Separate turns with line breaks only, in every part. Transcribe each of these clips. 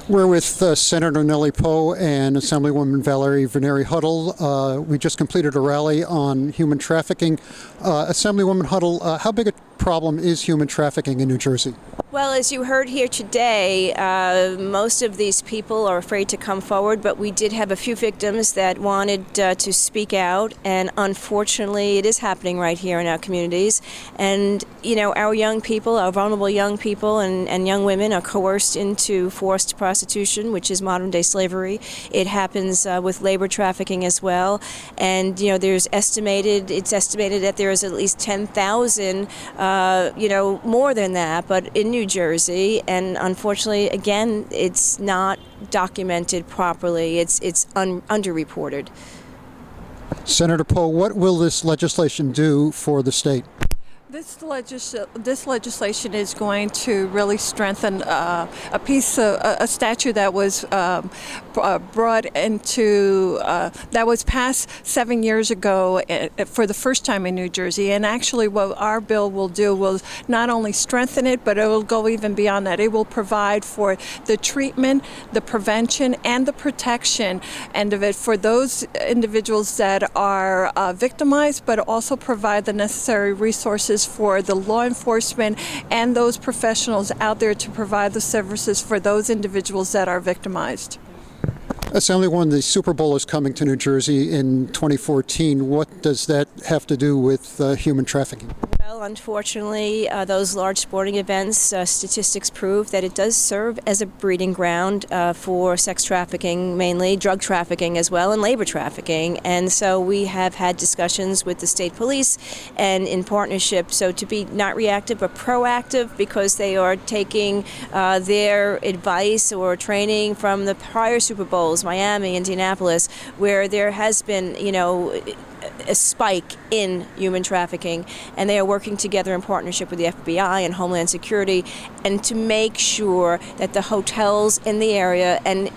We're with Senator Nellie Pou and Assemblywoman Valerie Vainieri Huttle. We just completed a rally on human trafficking. Assemblywoman Huttle, how big a problem is human trafficking in New Jersey?
Well, as you heard here today, most of these people are afraid to come forward, but we did have a few victims that wanted to speak out, and unfortunately it is happening right here in our communities. And, you know, our young people, our vulnerable young people and young women are coerced into forced prostitution, which is modern-day slavery. It happens with labor trafficking as well. And, you know, it's estimated that there is at least 10,000, more than that, but in New Jersey, and unfortunately, again, it's not documented properly. It's underreported.
Senator Pou, what will this legislation do for the state?
This legislation is going to really strengthen a statute that was brought into that was passed 7 years ago for the first time in New Jersey. And actually, what our bill will do will not only strengthen it, but it will go even beyond that. It will provide for the treatment, the prevention, and the protection end of it for those individuals that are victimized, but also provide the necessary resources for the law enforcement and those professionals out there to provide the services for those individuals that are victimized.
Assemblywoman, the Super Bowl is coming to New Jersey in 2014. What does that have to do with human trafficking?
Well, unfortunately, those large sporting events, statistics prove that it does serve as a breeding ground for sex trafficking, mainly drug trafficking as well, and labor trafficking. And so we have had discussions with the state police and in partnership, so to be not reactive but proactive, because they are taking their advice or training from the prior Super Bowls, Miami, Indianapolis, where there has been, a spike in human trafficking, and they are working together in partnership with the FBI and Homeland Security, and to make sure that the hotels in the area, and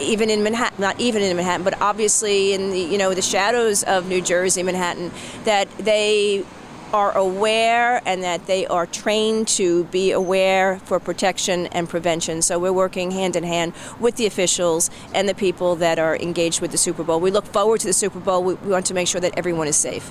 even in Manhattan, not even in Manhattan, but obviously in the shadows of New Jersey, Manhattan, that they are aware and that they are trained to be aware for protection and prevention. So we're working hand in hand with the officials and the people that are engaged with the Super Bowl. We look forward to the Super Bowl. We want to make sure that everyone is safe.